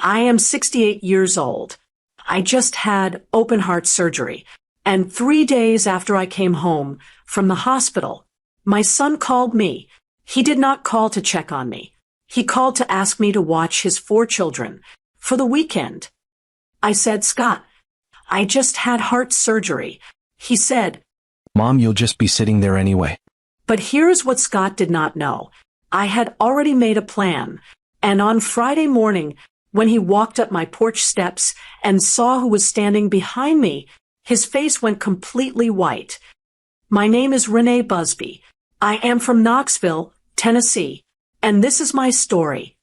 I am 68 years old. I just had open heart surgery, and 3 days after I came home from the hospital, my son called me. He did not call to check on me. He called to ask me to watch his 4 children for the weekend. I said, Scott, I just had heart surgery. He said, Mom, you'll just be sitting there anyway. But here's what Scott did not know. I had already made a plan, and on Friday morning, when he walked up my porch steps and saw who was standing behind me, his face went completely white. My name is Renee Busby. I am from Knoxville, Tennessee, and this is my story.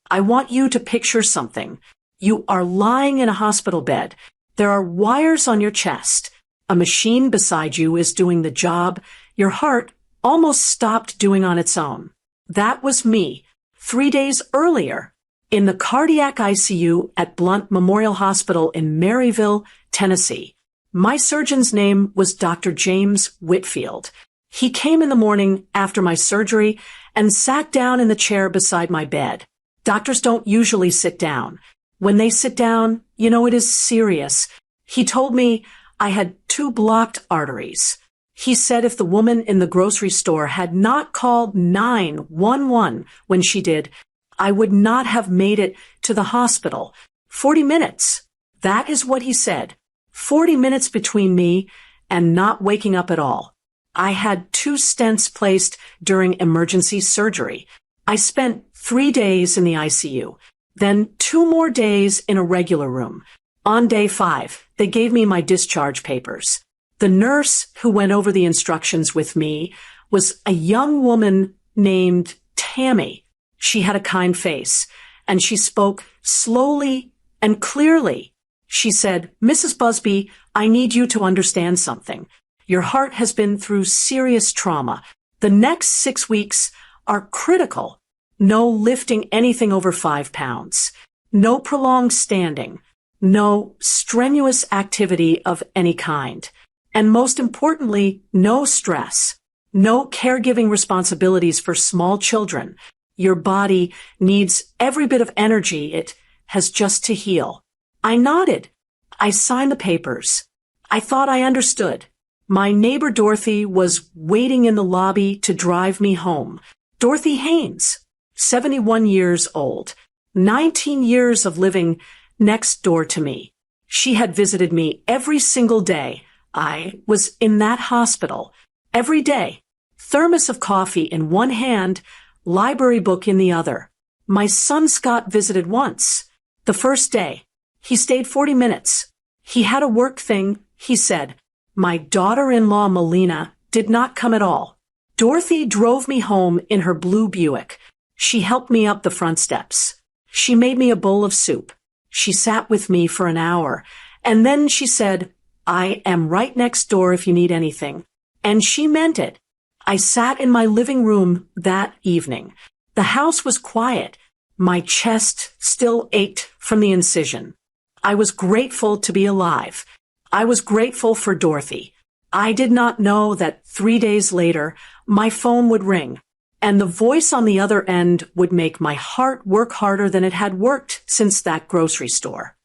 I want you to picture something. You are lying in a hospital bed. There are wires on your chest. A machine beside you is doing the job your heart almost stopped doing on its own. That was me, 3 days earlier, in the cardiac ICU at Blunt Memorial Hospital in Maryville, Tennessee. My surgeon's name was Dr. James Whitfield. He came in the morning after my surgery and sat down in the chair beside my bed. Doctors don't usually sit down. When they sit down, it is serious. He told me I had 2 blocked arteries. He said if the woman in the grocery store had not called 911 when she did, I would not have made it to the hospital. 40 minutes. That is what he said. 40 minutes between me and not waking up at all. I had 2 stents placed during emergency surgery. I spent 3 days in the ICU, then 2 more days in a regular room. On day 5, they gave me my discharge papers. The nurse who went over the instructions with me was a young woman named Tammy. She had a kind face, and she spoke slowly and clearly. She said, Mrs. Busby, I need you to understand something. Your heart has been through serious trauma. The next 6 weeks are critical. No lifting anything over 5 pounds. No prolonged standing. No strenuous activity of any kind. And most importantly, no stress. No caregiving responsibilities for small children. Your body needs every bit of energy it has just to heal. I nodded. I signed the papers. I thought I understood. My neighbor Dorothy was waiting in the lobby to drive me home. Dorothy Haynes, 71 years old, 19 years of living next door to me. She had visited me every single day. I was in that hospital every day. Thermos of coffee in one hand, library book in the other. My son Scott visited once. The first day. He stayed 40 minutes. He had a work thing, he said. My daughter-in-law Melina did not come at all. Dorothy drove me home in her blue Buick. She helped me up the front steps. She made me a bowl of soup. She sat with me for an hour, and then she said, I am right next door if you need anything. And she meant it. I sat in my living room that evening. The house was quiet. My chest still ached from the incision. I was grateful to be alive. I was grateful for Dorothy. I did not know that 3 days later, my phone would ring, and the voice on the other end would make my heart work harder than it had worked since that grocery store.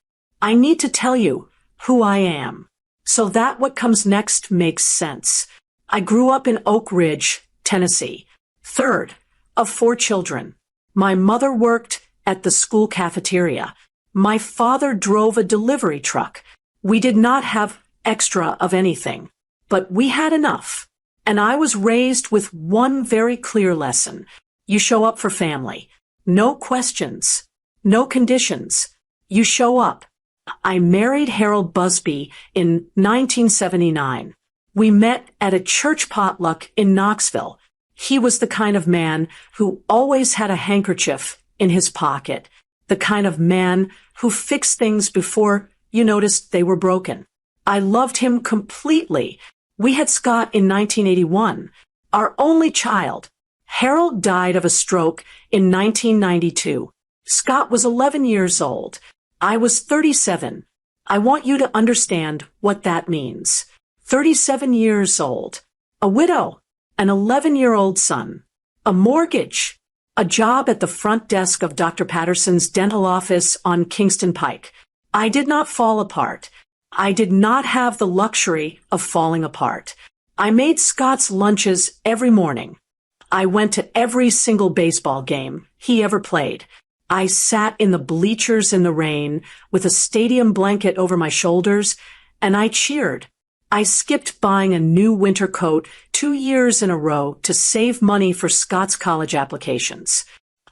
I need to tell you who I am, so that what comes next makes sense. I grew up in Oak Ridge, Tennessee, 3rd of 4 children. My mother worked at the school cafeteria. My father drove a delivery truck. We did not have extra of anything, but we had enough. And I was raised with one very clear lesson. You show up for family. No questions. No conditions. You show up. I married Harold Busby in 1979. We met at a church potluck in Knoxville. He was the kind of man who always had a handkerchief in his pocket. The kind of man who fixed things before you noticed they were broken. I loved him completely. We had Scott in 1981, our only child. Harold died of a stroke in 1992. Scott was 11 years old. I was 37. I want you to understand what that means. 37 years old. A widow. An 11-year-old son. A mortgage. a job at the front desk of Dr. Patterson's dental office on Kingston Pike. I did not fall apart. I did not have the luxury of falling apart. I made Scott's lunches every morning. I went to every single baseball game he ever played. I sat in the bleachers in the rain with a stadium blanket over my shoulders, and I cheered. I skipped buying a new winter coat 2 years in a row to save money for Scott's college applications.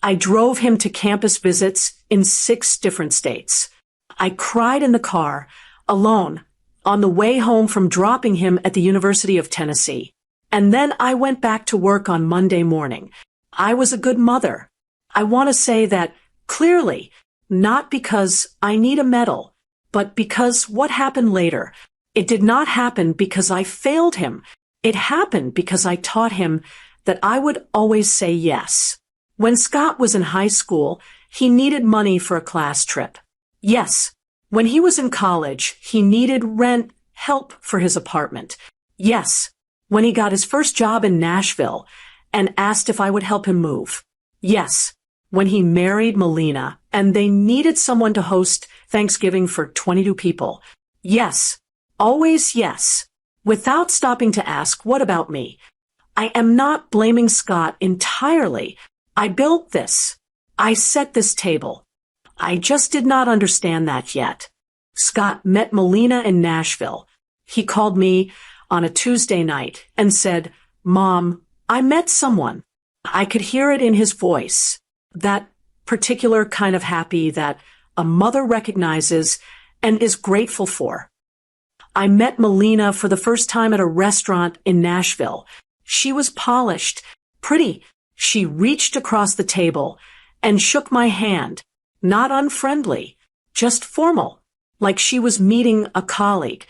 I drove him to campus visits in 6 different states. I cried in the car, alone, on the way home from dropping him at the University of Tennessee. And then I went back to work on Monday morning. I was a good mother. I want to say that clearly, not because I need a medal, but because what happened later, it did not happen because I failed him. It happened because I taught him that I would always say yes. When Scott was in high school, he needed money for a class trip. Yes. When he was in college, he needed rent help for his apartment. Yes. When he got his first job in Nashville and asked if I would help him move. Yes. When he married Melina and they needed someone to host Thanksgiving for 22 people. Yes. Always yes. Without stopping to ask, what about me? I am not blaming Scott entirely. I built this. I set this table. I just did not understand that yet. Scott met Melina in Nashville. He called me on a Tuesday night and said, "Mom, I met someone." I could hear it in his voice, that particular kind of happy that a mother recognizes and is grateful for. I met Melina for the first time at a restaurant in Nashville. She was polished, pretty. She reached across the table and shook my hand, not unfriendly, just formal, like she was meeting a colleague.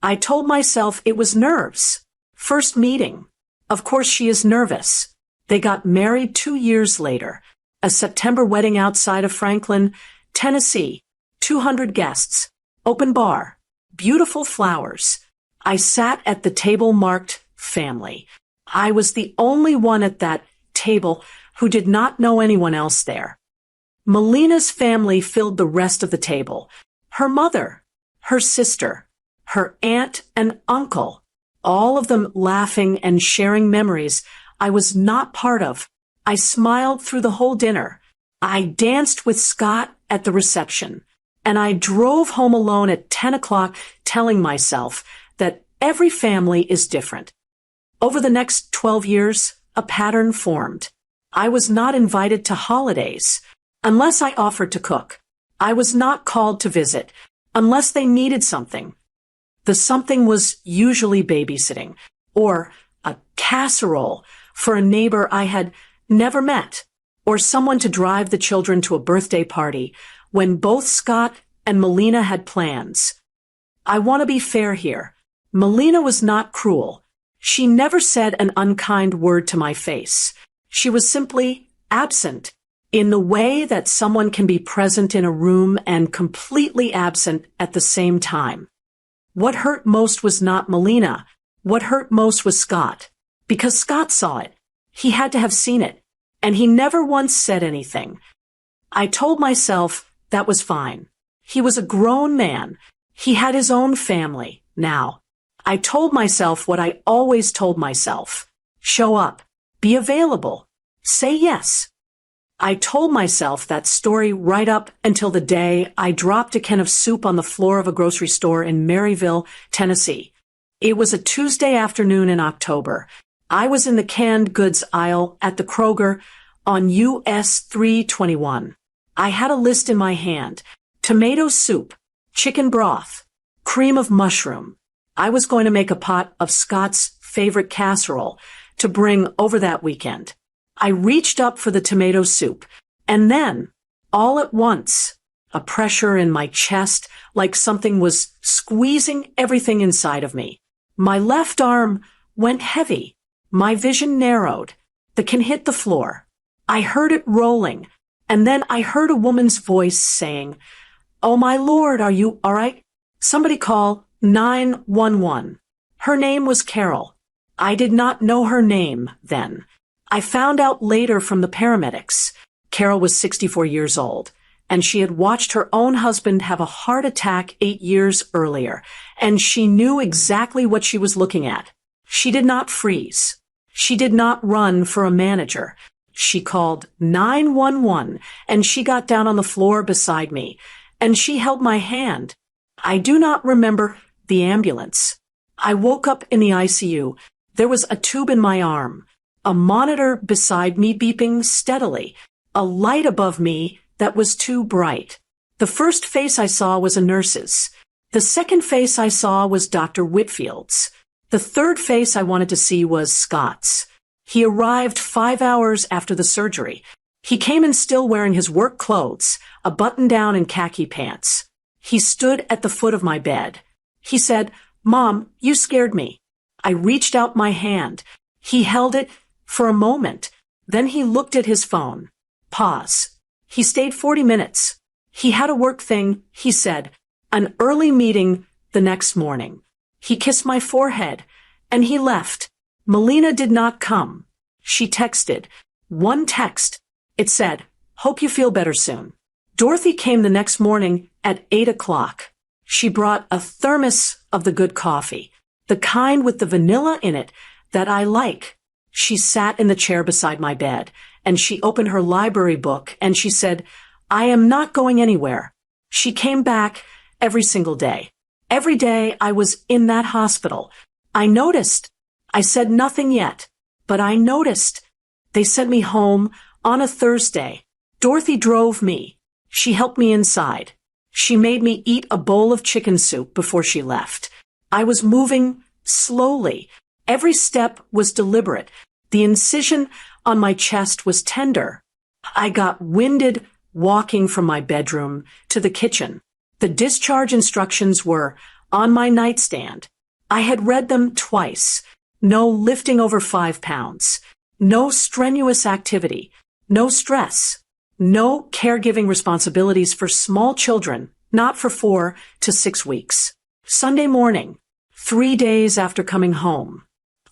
I told myself it was nerves. First meeting. Of course she is nervous. They got married 2 years later. A September wedding outside of Franklin, Tennessee. 200 guests. Open bar. Beautiful flowers. I sat at the table marked family. I was the only one at that table who did not know anyone else there. Melina's family filled the rest of the table. Her mother, her sister, her aunt and uncle, all of them laughing and sharing memories I was not part of. I smiled through the whole dinner. I danced with Scott at the reception. And I drove home alone at 10 o'clock telling myself that every family is different. Over the next 12 years, a pattern formed. I was not invited to holidays unless I offered to cook. I was not called to visit unless they needed something. The something was usually babysitting or a casserole for a neighbor I had never met or someone to drive the children to a birthday party when both Scott and Melina had plans. I want to be fair here. Melina was not cruel. She never said an unkind word to my face. She was simply absent in the way that someone can be present in a room and completely absent at the same time. What hurt most was not Melina. What hurt most was Scott. Because Scott saw it. He had to have seen it. And he never once said anything. I told myself that was fine. He was a grown man. He had his own family now. I told myself what I always told myself. Show up. Be available. Say yes. I told myself that story right up until the day I dropped a can of soup on the floor of a grocery store in Maryville, Tennessee. It was a Tuesday afternoon in October. I was in the canned goods aisle at the Kroger on US 321. I had a list in my hand. Tomato soup, chicken broth, cream of mushroom. I was going to make a pot of Scott's favorite casserole to bring over that weekend. I reached up for the tomato soup, and then, all at once, a pressure in my chest like something was squeezing everything inside of me. My left arm went heavy. My vision narrowed. The can hit the floor. I heard it rolling, and then I heard a woman's voice saying, "Oh my Lord, are you all right? Somebody call 911. Her name was Carol. I did not know her name then. I found out later from the paramedics. Carol was 64 years old, and she had watched her own husband have a heart attack 8 years earlier, and she knew exactly what she was looking at. She did not freeze. She did not run for a manager. She called 911, and she got down on the floor beside me, and she held my hand. I do not remember the ambulance. I woke up in the ICU. There was a tube in my arm, a monitor beside me beeping steadily, a light above me that was too bright. The first face I saw was a nurse's. The second face I saw was Dr. Whitfield's. The third face I wanted to see was Scott's. He arrived 5 hours after the surgery. He came in still wearing his work clothes, a button-down and khaki pants. He stood at the foot of my bed. He said, "Mom, you scared me." I reached out my hand. He held it for a moment. Then he looked at his phone. Pause. He stayed 40 minutes. He had a work thing, he said, an early meeting the next morning. He kissed my forehead, and he left. Melina did not come. She texted. One text. It said, "Hope you feel better soon." Dorothy came the next morning at 8 o'clock. She brought a thermos of the good coffee, the kind with the vanilla in it that I like. She sat in the chair beside my bed, and she opened her library book, and she said, "I am not going anywhere." She came back every single day. Every day I was in that hospital. I noticed. I said nothing yet, but I noticed. They sent me home on a Thursday. Dorothy drove me. She helped me inside. She made me eat a bowl of chicken soup before she left. I was moving slowly. Every step was deliberate. The incision on my chest was tender. I got winded walking from my bedroom to the kitchen. The discharge instructions were on my nightstand. I had read them twice. No lifting over 5 pounds. No strenuous activity. No stress. No caregiving responsibilities for small children, not for 4 to 6 weeks. Sunday morning, 3 days after coming home,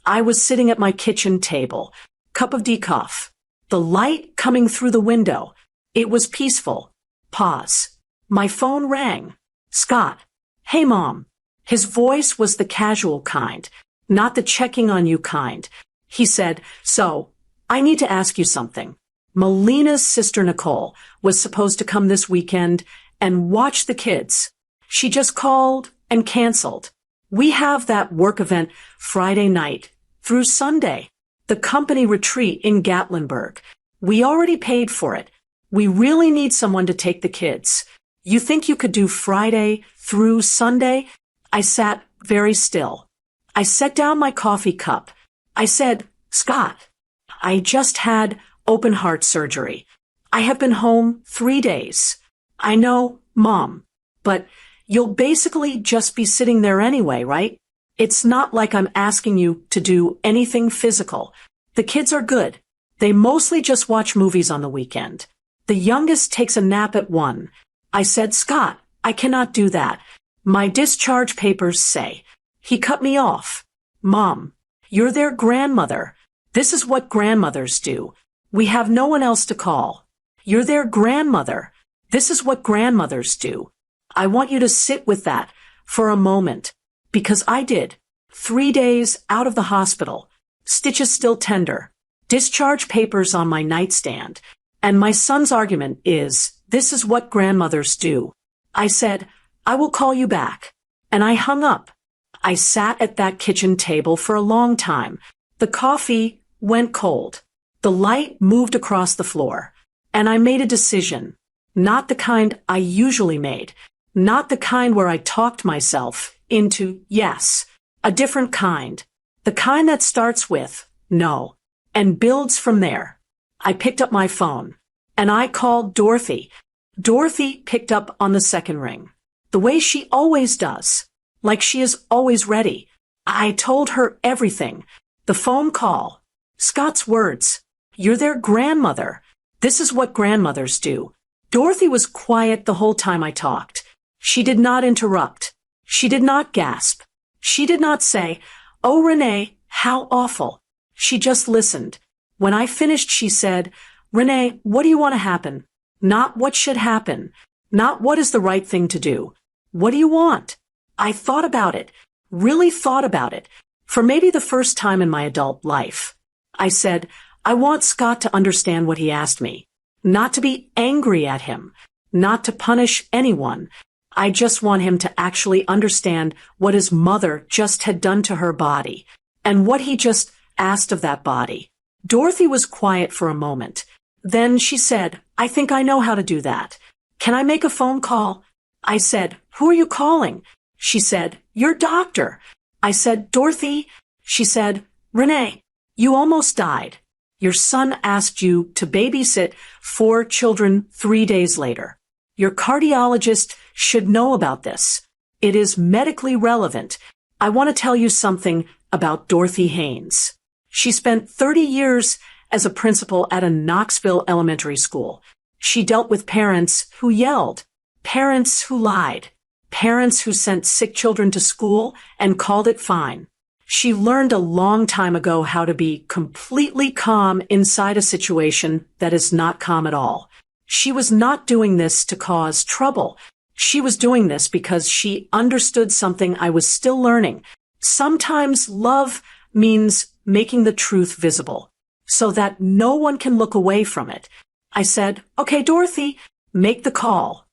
I was sitting at my kitchen table, cup of decaf, the light coming through the window. It was peaceful. Pause. My phone rang. Scott. "Hey, Mom." His voice was the casual kind, not the checking on you kind. He said, "So, I need to ask you something. Melina's sister Nicole was supposed to come this weekend and watch the kids. She just called and canceled. We have that work event Friday night through Sunday, the company retreat in Gatlinburg. We already paid for it. We really need someone to take the kids. You think you could do Friday through Sunday?" I sat very still. I set down my coffee cup. I said, "Scott, I just had open heart surgery. I have been home 3 days. I know, Mom, but you'll basically just be sitting there anyway, right? It's not like I'm asking you to do anything physical. The kids are good. They mostly just watch movies on the weekend. The youngest takes a nap at 1. I said, "Scott, I cannot do that. My discharge papers say." He cut me off. "Mom, you're their grandmother. This is what grandmothers do. We have no one else to call. You're their grandmother. This is what grandmothers do. I want you to sit with that for a moment." Because I did. 3 days out of the hospital. Stitches still tender. Discharge papers on my nightstand. And my son's argument is, "This is what grandmothers do." I said, "I will call you back." And I hung up. I sat at that kitchen table for a long time. The coffee went cold. The light moved across the floor. And I made a decision. Not the kind I usually made. Not the kind where I talked myself into yes. A different kind. The kind that starts with no and builds from there. I picked up my phone. And I called Dorothy. Dorothy picked up on the second ring. The way she always does. Like she is always ready. I told her everything. The phone call. Scott's words. "You're their grandmother. This is what grandmothers do." Dorothy was quiet the whole time I talked. She did not interrupt. She did not gasp. She did not say, "Oh, Renee, how awful." She just listened. When I finished, she said, "Renee, what do you want to happen? Not what should happen. Not what is the right thing to do. What do you want?" I thought about it, really thought about it, for maybe the first time in my adult life. I said, "I want Scott to understand what he asked me. Not to be angry at him. Not to punish anyone. I just want him to actually understand what his mother just had done to her body, and what he just asked of that body." Dorothy was quiet for a moment. Then she said, "I think I know how to do that. Can I make a phone call?" I said, "Who are you calling?" She said, "Your doctor." I said, "Dorothy," she said, "Renee, you almost died. Your son asked you to babysit 4 children 3 days later. Your cardiologist should know about this. It is medically relevant. I want to tell you something about Dorothy Haynes. She spent 30 years as a principal at a Knoxville elementary school. She dealt with parents who yelled, parents who lied, parents who sent sick children to school and called it fine. She learned a long time ago how to be completely calm inside a situation that is not calm at all. She was not doing this to cause trouble. She was doing this because she understood something I was still learning. Sometimes love means making the truth visible so that no one can look away from it. I said, "Okay, Dorothy, make the call."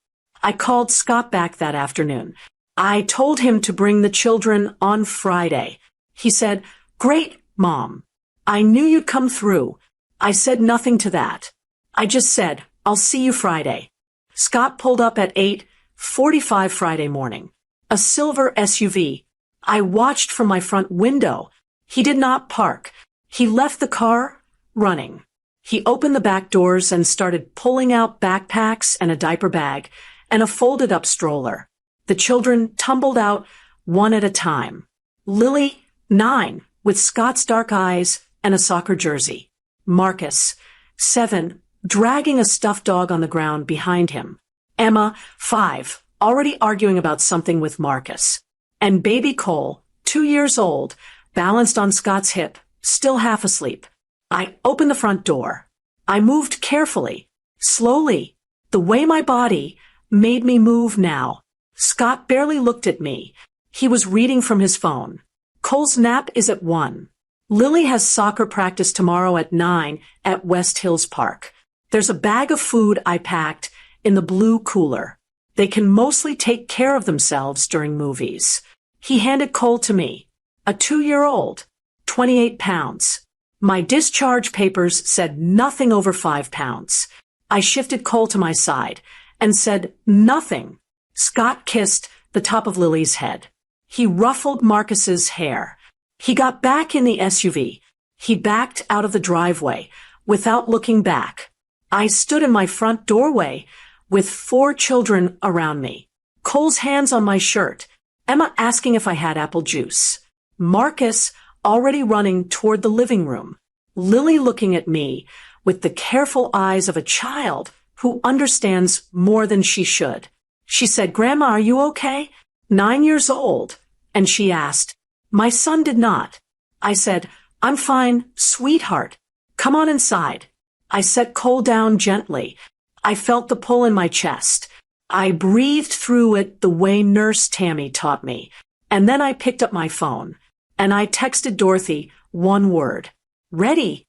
I called Scott back that afternoon. I told him to bring the children on Friday. He said, "Great, Mom. I knew you'd come through." I said nothing to that. I just said, "I'll see you Friday." Scott pulled up at 8:45 Friday morning. A silver SUV. I watched from my front window. He did not park. He left the car running. He opened the back doors and started pulling out backpacks and a diaper bag and a folded-up stroller. The children tumbled out one at a time. Lily, 9, with Scott's dark eyes and a soccer jersey. Marcus, 7, dragging a stuffed dog on the ground behind him. Emma, 5, already arguing about something with Marcus. And baby Cole, 2 years old, balanced on Scott's hip, still half asleep. I opened the front door. I moved carefully, slowly, the way my body made me move now. Scott barely looked at me. He was reading from his phone. Cole's nap is at 1. Lily has soccer practice tomorrow at 9 at West Hills Park. There's a bag of food I packed in the blue cooler. They can mostly take care of themselves during movies. He handed Cole to me. A 2-year-old, 28 pounds. My discharge papers said nothing over 5 pounds. I shifted Cole to my side and said nothing. Scott kissed the top of Lily's head. He ruffled Marcus's hair. He got back in the SUV. He backed out of the driveway without looking back. I stood in my front doorway with 4 children around me. Cole's hands on my shirt. Emma asking if I had apple juice. Marcus already running toward the living room. Lily looking at me with the careful eyes of a child who understands more than she should. She said, "Grandma, are you okay?" 9 years old. And she asked, "My son did not." I said, "I'm fine, sweetheart. Come on inside." I set Cole down gently. I felt the pull in my chest. I breathed through it the way Nurse Tammy taught me. And then I picked up my phone. And I texted Dorothy one word. "Ready."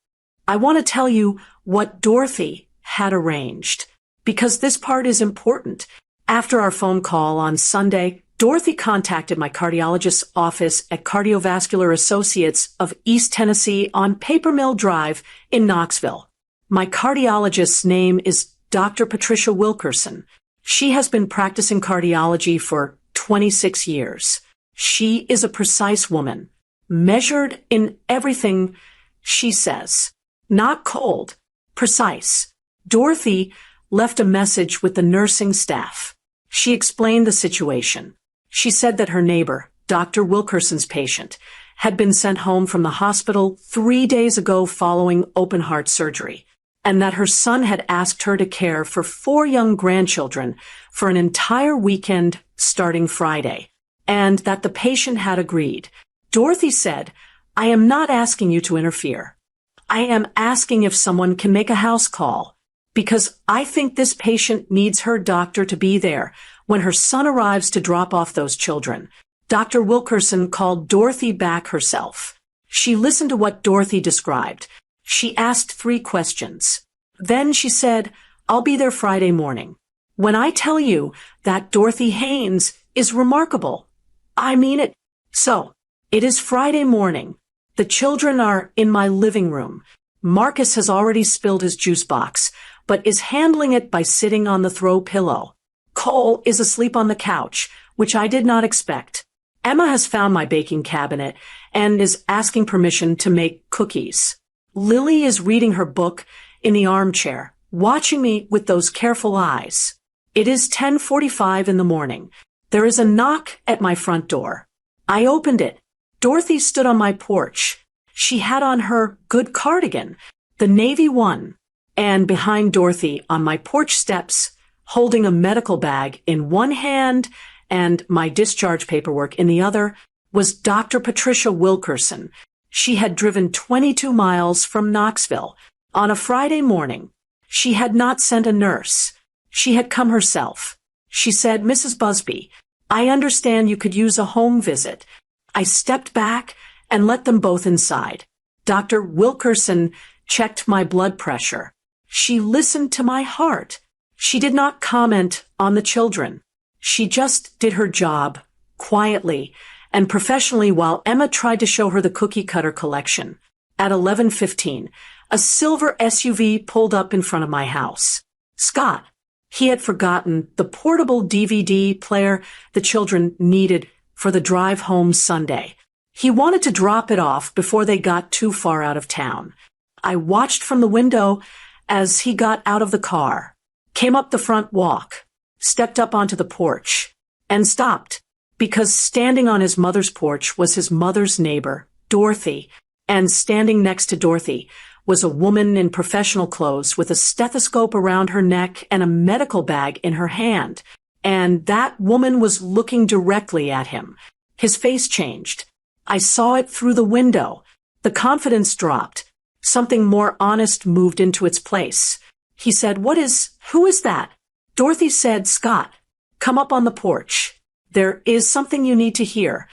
I want to tell you what Dorothy had arranged, because this part is important. After our phone call on Sunday, Dorothy contacted my cardiologist's office at Cardiovascular Associates of East Tennessee on Paper Mill Drive in Knoxville. My cardiologist's name is Dr. Patricia Wilkerson. She has been practicing cardiology for 26 years. She is a precise woman, measured in everything she says. Not cold, precise. Dorothy left a message with the nursing staff. She explained the situation. She said that her neighbor, Dr. Wilkerson's patient, had been sent home from the hospital 3 days ago following open heart surgery, and that her son had asked her to care for 4 young grandchildren for an entire weekend starting Friday, and that the patient had agreed. Dorothy said, "I am not asking you to interfere. I am asking if someone can make a house call, because I think this patient needs her doctor to be there when her son arrives to drop off those children. Dr. Wilkerson called Dorothy back herself. She listened to what Dorothy described. She asked 3 questions. Then she said, "I'll be there Friday morning." When I tell you that Dorothy Haynes is remarkable, I mean it. So, it is Friday morning. The children are in my living room. Marcus has already spilled his juice box, but is handling it by sitting on the throw pillow. Cole is asleep on the couch, which I did not expect. Emma has found my baking cabinet and is asking permission to make cookies. Lily is reading her book in the armchair, watching me with those careful eyes. It is 10:45 in the morning. There is a knock at my front door. I opened it. Dorothy stood on my porch. She had on her good cardigan, the navy one, and behind Dorothy on my porch steps, holding a medical bag in one hand and my discharge paperwork in the other, was Dr. Patricia Wilkerson. She had driven 22 miles from Knoxville on a Friday morning. She had not sent a nurse. She had come herself. She said, "Mrs. Busby, I understand you could use a home visit." I stepped back and let them both inside. Dr. Wilkerson checked my blood pressure. She listened to my heart. She did not comment on the children. She just did her job, quietly and professionally, while Emma tried to show her the cookie cutter collection. At 11:15, a silver SUV pulled up in front of my house. Scott. He had forgotten the portable DVD player the children needed for the drive home Sunday. He wanted to drop it off before they got too far out of town. I watched from the window as he got out of the car, came up the front walk, stepped up onto the porch, and stopped, because standing on his mother's porch was his mother's neighbor, Dorothy, and standing next to Dorothy was a woman in professional clothes with a stethoscope around her neck and a medical bag in her hand. And that woman was looking directly at him. His face changed. I saw it through the window. The confidence dropped. Something more honest moved into its place. He said, "Who is that?" Dorothy said, "Scott, come up on the porch. There is something you need to hear.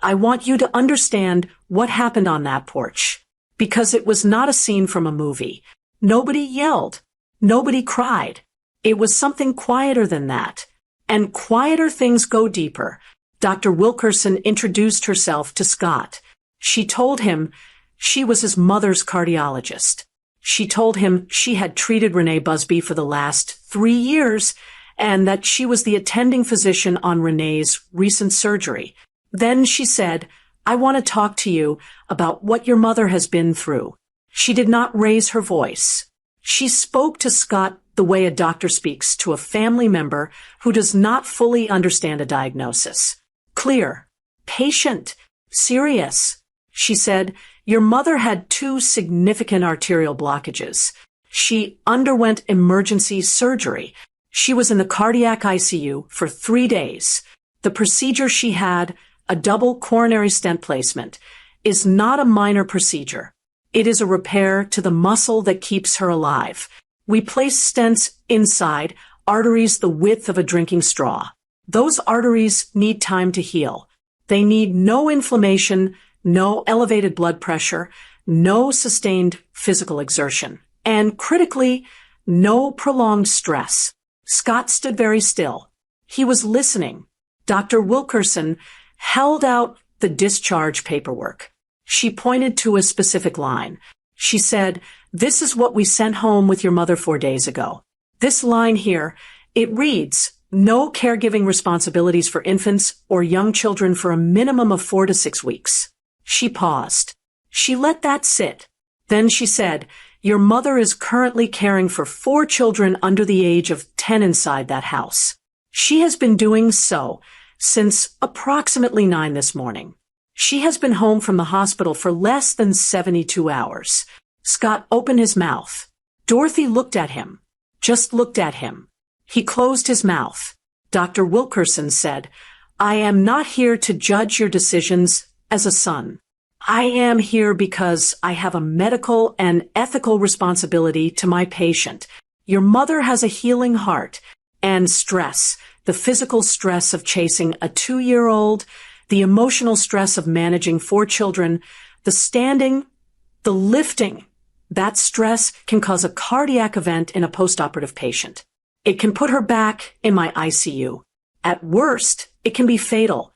I want you to understand what happened on that porch, because it was not a scene from a movie. Nobody yelled. Nobody cried. It was something quieter than that. And quieter things go deeper." Dr. Wilkerson introduced herself to Scott. She told him she was his mother's cardiologist. She told him she had treated Renee Busby for the last 3 years and that she was the attending physician on Renee's recent surgery. Then she said, "I want to talk to you about what your mother has been through." She did not raise her voice. She spoke to Scott the way a doctor speaks to a family member who does not fully understand a diagnosis. Clear, patient, serious. She said, "Your mother had 2 significant arterial blockages. She underwent emergency surgery. She was in the cardiac ICU for 3 days. The procedure she had, a double coronary stent placement, is not a minor procedure. It is a repair to the muscle that keeps her alive. We place stents inside arteries the width of a drinking straw. Those arteries need time to heal. They need no inflammation, no elevated blood pressure, no sustained physical exertion, and critically, no prolonged stress." Scott stood very still. He was listening. Dr. Wilkerson held out the discharge paperwork. She pointed to a specific line. She said, "This is what we sent home with your mother 4 days ago. This line here, it reads, 'No caregiving responsibilities for infants or young children for a minimum of 4 to 6 weeks.'" She paused. She let that sit. Then she said, "Your mother is currently caring for 4 children under the age of 10 inside that house. She has been doing so since approximately 9 this morning. She has been home from the hospital for less than 72 hours. Scott opened his mouth. Dorothy looked at him. Just looked at him. He closed his mouth. Dr. Wilkerson said, "I am not here to judge your decisions as a son. I am here because I have a medical and ethical responsibility to my patient. Your mother has a healing heart and stress, the physical stress of chasing a 2-year-old, the emotional stress of managing 4 children, the standing, the lifting. That stress can cause a cardiac event in a postoperative patient. It can put her back in my ICU. At worst, it can be fatal.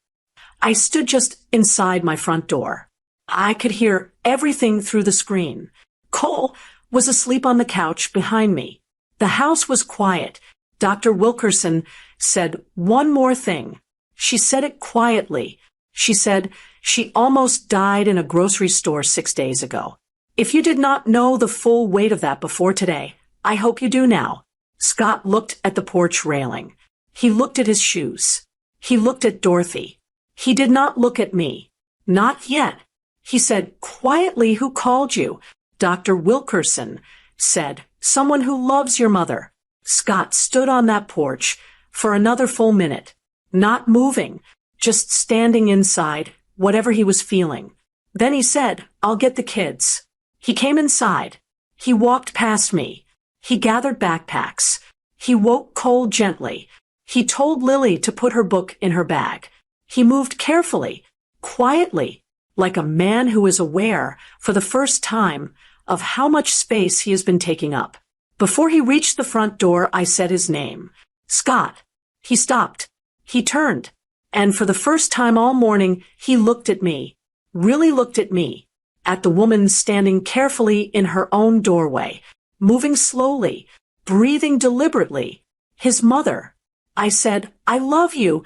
I stood just inside my front door. I could hear everything through the screen. Cole was asleep on the couch behind me. The house was quiet. Dr. Wilkerson said one more thing. She said it quietly. She said she almost died in a grocery store 6 days ago. If you did not know the full weight of that before today, I hope you do now. Scott looked at the porch railing. He looked at his shoes. He looked at Dorothy. He did not look at me. Not yet. He said quietly, "Who called you?" Dr. Wilkerson said, "Someone who loves your mother." Scott stood on that porch for another full minute, not moving, just standing inside, whatever he was feeling. Then he said, "I'll get the kids." He came inside. He walked past me. He gathered backpacks. He woke Cole gently. He told Lily to put her book in her bag. He moved carefully, quietly, like a man who is aware, for the first time, of how much space he has been taking up. Before he reached the front door, I said his name. Scott. He stopped. He turned. And for the first time all morning, he looked at me. Really looked at me. At the woman standing carefully in her own doorway, moving slowly, breathing deliberately. His mother. I said, "I love you.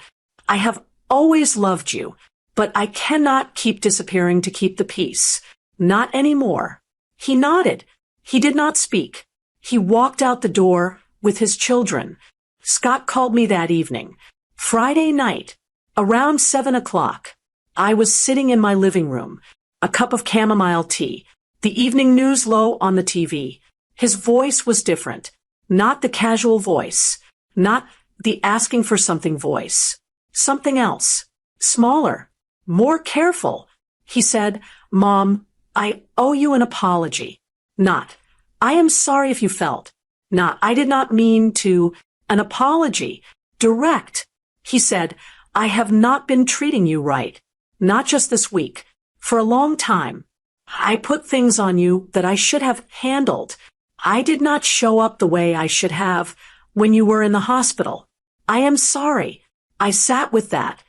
I have always loved you, but I cannot keep disappearing to keep the peace. Not anymore." He nodded. He did not speak. He walked out the door with his children. Scott called me that evening. Friday night, around 7 o'clock. I was sitting in my living room, a cup of chamomile tea, the evening news low on the TV. His voice was different. Not the casual voice. Not the asking for something voice. Something else. Smaller. More careful. He said, "Mom, I owe you an apology." Not, "I am sorry if you felt." Not, "I did not mean to." An apology. Direct. He said, "I have not been treating you right. Not just this week. For a long time. I put things on you that I should have handled. I did not show up the way I should have when you were in the hospital. I am sorry. I sat with that.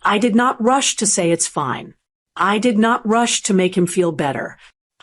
I did not rush to say it's fine. I did not rush to make him feel better.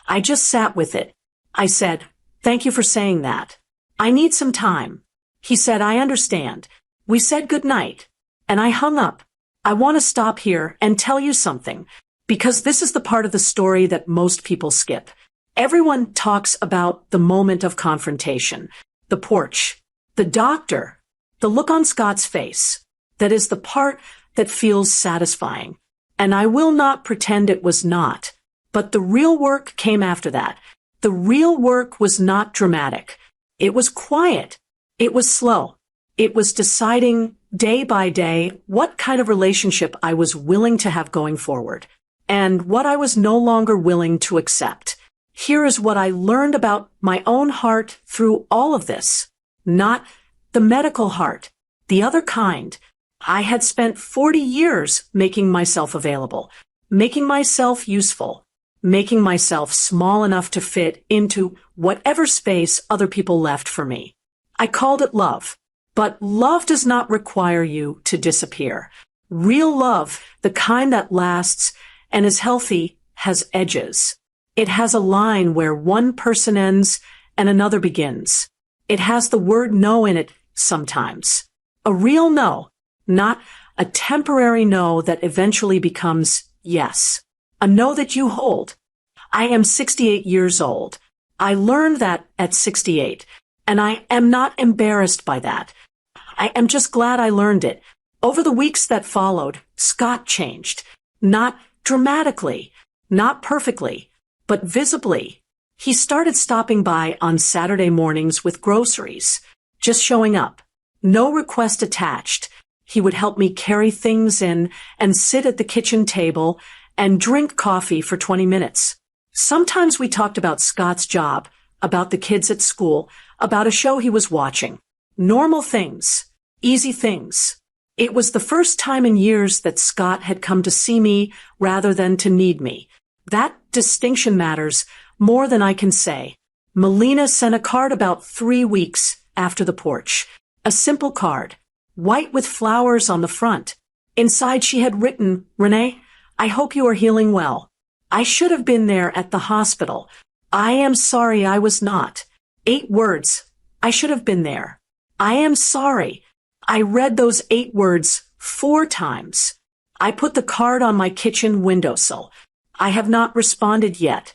I just sat with it. I said, "Thank you for saying that. I need some time." He said, "I understand." We said good night, and I hung up. I want to stop here and tell you something, because this is the part of the story that most people skip. Everyone talks about the moment of confrontation, the porch, the doctor, the look on Scott's face. That is the part that feels satisfying. And I will not pretend it was not. But the real work came after that. The real work was not dramatic. It was quiet. It was slow. It was deciding day by day what kind of relationship I was willing to have going forward, and what I was no longer willing to accept. Here is what I learned about my own heart through all of this. Not the medical heart, the other kind. I had spent 40 years making myself available, making myself useful, making myself small enough to fit into whatever space other people left for me. I called it love. But love does not require you to disappear. Real love, the kind that lasts and is healthy, has edges. It has a line where one person ends and another begins. It has the word no in it sometimes. A real no, not a temporary no that eventually becomes yes. A no that you hold. I am 68 years old. I learned that at 68, and I am not embarrassed by that. I am just glad I learned it. Over the weeks that followed, Scott changed. Not dramatically, not perfectly, but visibly. He started stopping by on Saturday mornings with groceries, just showing up. No request attached. He would help me carry things in and sit at the kitchen table and drink coffee for 20 minutes. Sometimes we talked about Scott's job, about the kids at school, about a show he was watching. Normal things. Easy things. It was the first time in years that Scott had come to see me rather than to need me. That distinction matters more than I can say. Melina sent a card about 3 weeks after the porch. A simple card, white with flowers on the front. Inside she had written, "Renee, I hope you are healing well. I should have been there at the hospital. I am sorry I was not." 8 words. I should have been there. I am sorry. I read those 8 words 4 times. I put the card on my kitchen windowsill. I have not responded yet.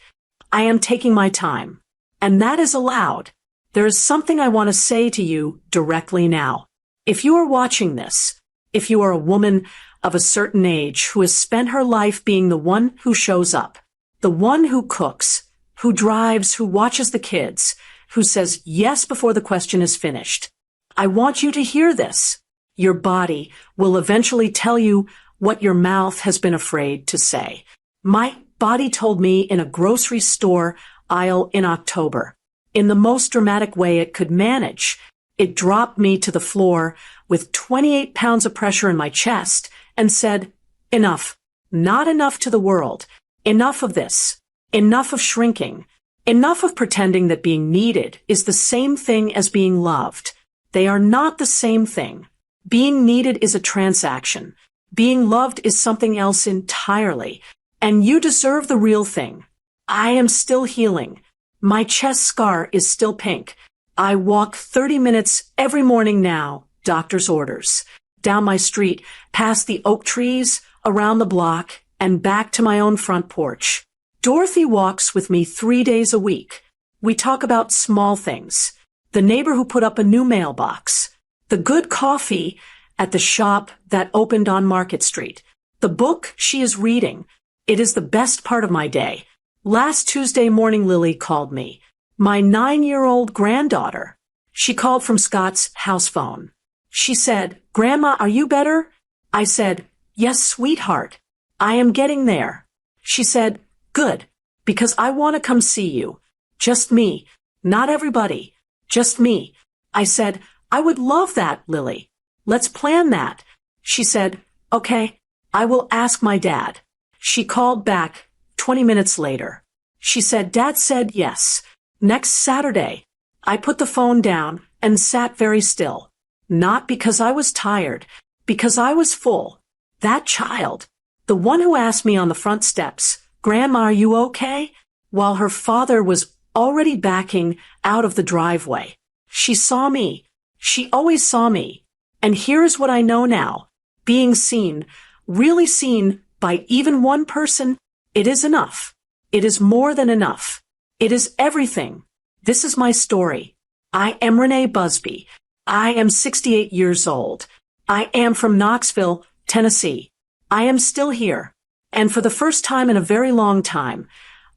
I am taking my time. And that is allowed. There is something I want to say to you directly now. If you are watching this, if you are a woman of a certain age who has spent her life being the one who shows up, the one who cooks, who drives, who watches the kids, who says yes before the question is finished, I want you to hear this. Your body will eventually tell you what your mouth has been afraid to say. My body told me in a grocery store aisle in October, in the most dramatic way it could manage. It dropped me to the floor with 28 pounds of pressure in my chest and said, "Enough. Not enough to the world. Enough of this. Enough of shrinking. Enough of pretending that being needed is the same thing as being loved. They are not the same thing. Being needed is a transaction. Being loved is something else entirely. And you deserve the real thing. I am still healing. My chest scar is still pink. I walk 30 minutes every morning now, doctor's orders, down my street, past the oak trees, around the block, and back to my own front porch. Dorothy walks with me 3 days a week. We talk about small things. The neighbor who put up a new mailbox. The good coffee at the shop that opened on Market Street. The book she is reading. It is the best part of my day. Last Tuesday morning, Lily called me. My 9-year-old granddaughter. She called from Scott's house phone. She said, "Grandma, are you better?" I said, "Yes, sweetheart. I am getting there." She said, "Good, because I want to come see you. Just me. Not everybody. Just me." I said, "I would love that, Lily. Let's plan that." She said, "Okay, I will ask my dad." She called back 20 minutes later. She said, "Dad said yes. Next Saturday." I put the phone down and sat very still. Not because I was tired, because I was full. That child, the one who asked me on the front steps, "Grandma, are you okay?" while her father was already backing out of the driveway. She saw me. She always saw me. And here is what I know now. Being seen, really seen by even one person, it is enough. It is more than enough. It is everything. This is my story. I am Renee Busby. I am 68 years old. I am from Knoxville, Tennessee. I am still here. And for the first time in a very long time,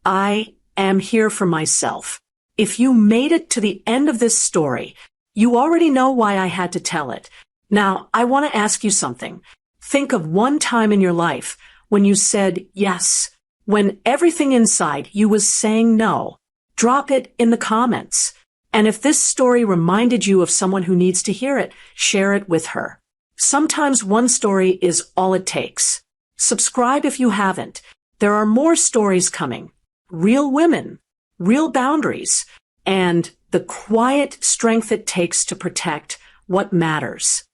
I am here for myself. If you made it to the end of this story, you already know why I had to tell it. Now, I want to ask you something. Think of one time in your life when you said yes, when everything inside you was saying no. Drop it in the comments. And if this story reminded you of someone who needs to hear it, share it with her. Sometimes one story is all it takes. Subscribe if you haven't. There are more stories coming. Real women, real boundaries, and the quiet strength it takes to protect what matters.